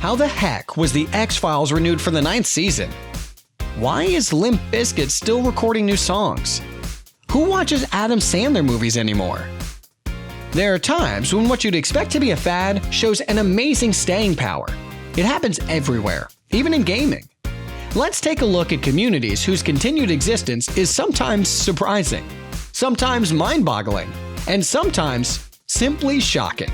How the heck was the X-Files renewed for the 9th season? Why is Limp Bizkit still recording new songs? Who watches Adam Sandler movies anymore? There are times when what you'd expect to be a fad shows an amazing staying power. It happens everywhere, even in gaming. Let's take a look at communities whose continued existence is sometimes surprising, sometimes mind-boggling, and sometimes simply shocking.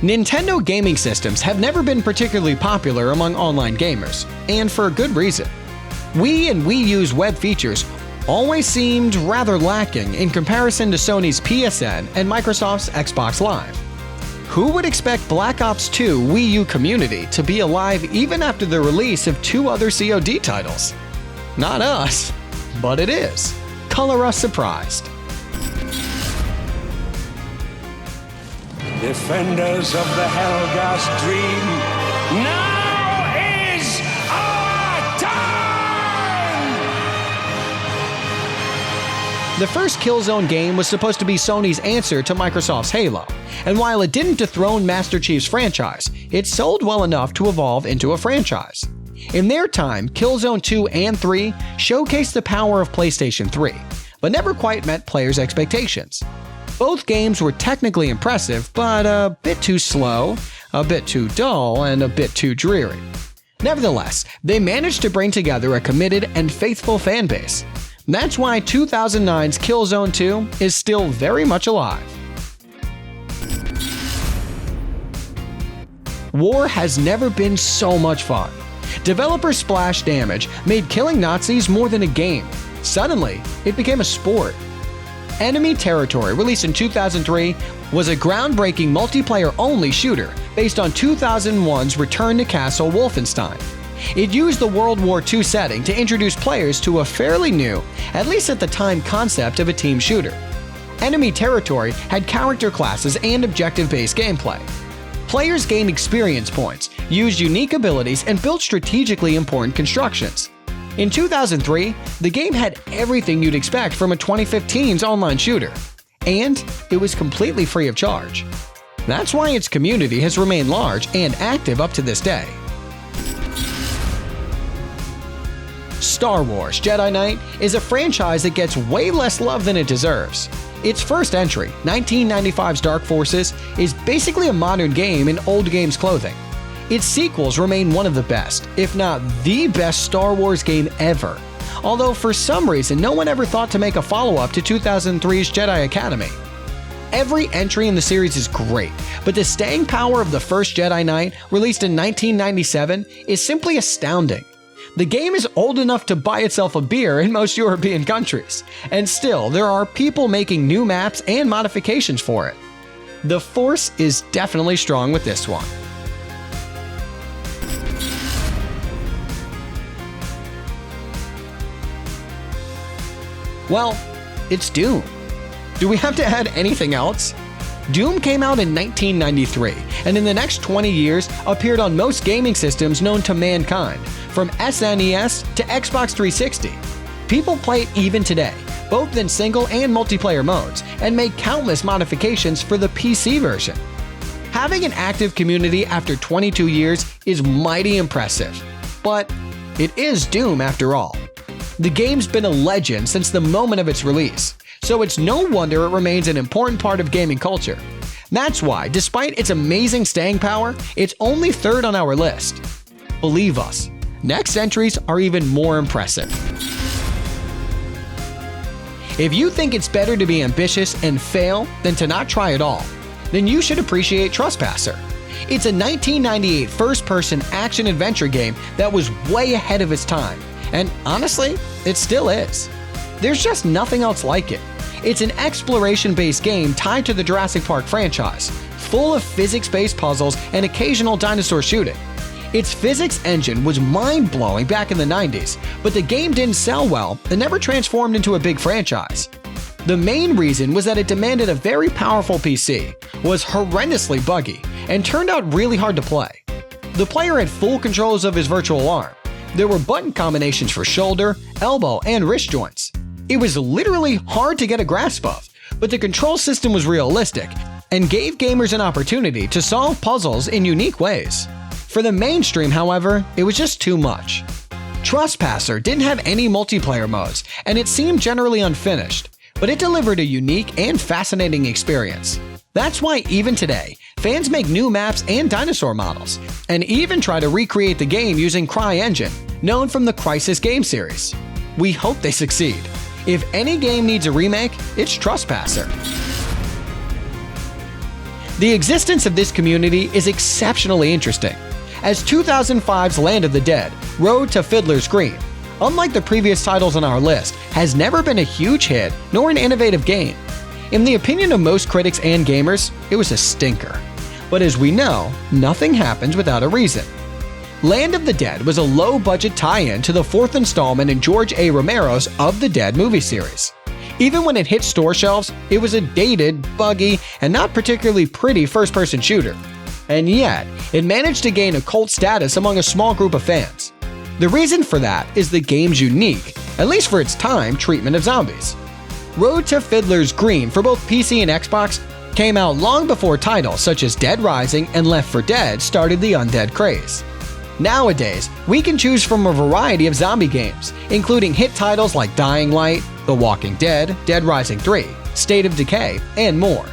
Nintendo gaming systems have never been particularly popular among online gamers, and for a good reason. Wii and Wii U's web features always seemed rather lacking in comparison to Sony's PSN and Microsoft's Xbox Live. Who would expect Black Ops 2 Wii U community to be alive even after the release of 2 other COD titles? Not us, but it is. Color us surprised. Defenders of the Helghast dream, now is our time! The first Killzone game was supposed to be Sony's answer to Microsoft's Halo, and while it didn't dethrone Master Chief's franchise, it sold well enough to evolve into a franchise. In their time, Killzone 2 and 3 showcased the power of PlayStation 3, but never quite met players' expectations. Both games were technically impressive, but a bit too slow, a bit too dull, and a bit too dreary. Nevertheless, they managed to bring together a committed and faithful fanbase. That's why 2009's Killzone 2 is still very much alive. War has never been so much fun. Developer Splash Damage made killing Nazis more than a game. Suddenly, it became a sport. Enemy Territory, released in 2003, was a groundbreaking multiplayer-only shooter based on 2001's Return to Castle Wolfenstein. It used the World War II setting to introduce players to a fairly new, at least at the time, concept of a team shooter. Enemy Territory had character classes and objective-based gameplay. Players gained experience points, used unique abilities, and built strategically important constructions. In 2003, the game had everything you'd expect from a 2015's online shooter, and it was completely free of charge. That's why its community has remained large and active up to this day. Star Wars Jedi Knight is a franchise that gets way less love than it deserves. Its first entry, 1995's Dark Forces, is basically a modern game in old game's clothing. Its sequels remain one of the best, if not the best Star Wars game ever, although for some reason no one ever thought to make a follow-up to 2003's Jedi Academy. Every entry in the series is great, but the staying power of the first Jedi Knight, released in 1997, is simply astounding. The game is old enough to buy itself a beer in most European countries, and still there are people making new maps and modifications for it. The Force is definitely strong with this one. Well, it's Doom. Do we have to add anything else? Doom came out in 1993, and in the next 20 years appeared on most gaming systems known to mankind, from SNES to Xbox 360. People play it even today, both in single and multiplayer modes, and make countless modifications for the PC version. Having an active community after 22 years is mighty impressive, but it is Doom after all. The game's been a legend since the moment of its release, so it's no wonder it remains an important part of gaming culture. That's why, despite its amazing staying power, it's only third on our list. Believe us, next entries are even more impressive. If you think it's better to be ambitious and fail than to not try at all, then you should appreciate Trespasser. It's a 1998 first-person action-adventure game that was way ahead of its time, and honestly, it still is. There's just nothing else like it. It's an exploration-based game tied to the Jurassic Park franchise, full of physics-based puzzles and occasional dinosaur shooting. Its physics engine was mind-blowing back in the 90s, but the game didn't sell well and never transformed into a big franchise. The main reason was that it demanded a very powerful PC, was horrendously buggy, and turned out really hard to play. The player had full controls of his virtual arm. There were button combinations for shoulder, elbow, and wrist joints. It was literally hard to get a grasp of, but the control system was realistic, and gave gamers an opportunity to solve puzzles in unique ways. For the mainstream, however, it was just too much. Trespasser didn't have any multiplayer modes, and it seemed generally unfinished, but it delivered a unique and fascinating experience. That's why even today, fans make new maps and dinosaur models, and even try to recreate the game using CryEngine, known from the Crysis game series. We hope they succeed. If any game needs a remake, it's Trespasser. The existence of this community is exceptionally interesting, as 2005's Land of the Dead, Road to Fiddler's Green, unlike the previous titles on our list, has never been a huge hit nor an innovative game. In the opinion of most critics and gamers, it was a stinker. But as we know, nothing happens without a reason. Land of the Dead was a low-budget tie-in to the fourth installment in George A. Romero's Of the Dead movie series. Even when it hit store shelves, it was a dated, buggy, and not particularly pretty first-person shooter. And yet, it managed to gain a cult status among a small group of fans. The reason for that is the game's unique, at least for its time, treatment of zombies. Road to Fiddler's Green for both PC and Xbox came out long before titles such as Dead Rising and Left 4 Dead started the undead craze. Nowadays, we can choose from a variety of zombie games, including hit titles like Dying Light, The Walking Dead, Dead Rising 3, State of Decay, and more.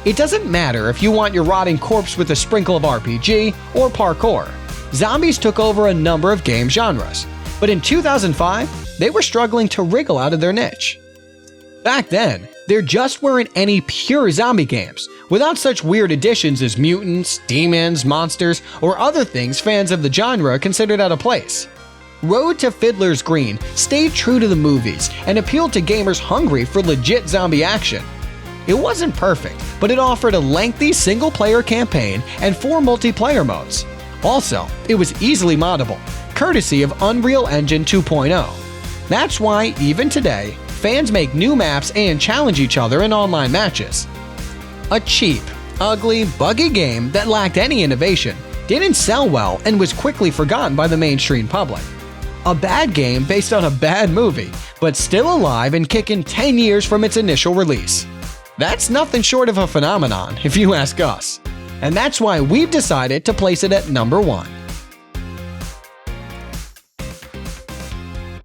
It doesn't matter if you want your rotting corpse with a sprinkle of RPG or parkour. Zombies took over a number of game genres, but in 2005, they were struggling to wriggle out of their niche. Back then, there just weren't any pure zombie games, without such weird additions as mutants, demons, monsters, or other things fans of the genre considered out of place. Road to Fiddler's Green stayed true to the movies and appealed to gamers hungry for legit zombie action. It wasn't perfect, but it offered a lengthy single-player campaign and 4 multiplayer modes. Also, it was easily moddable, courtesy of Unreal Engine 2.0. That's why, even today, fans make new maps and challenge each other in online matches. A cheap, ugly, buggy game that lacked any innovation, didn't sell well, and was quickly forgotten by the mainstream public. A bad game based on a bad movie, but still alive and kicking 10 years from its initial release. That's nothing short of a phenomenon, if you ask us. And that's why we've decided to place it at number 1.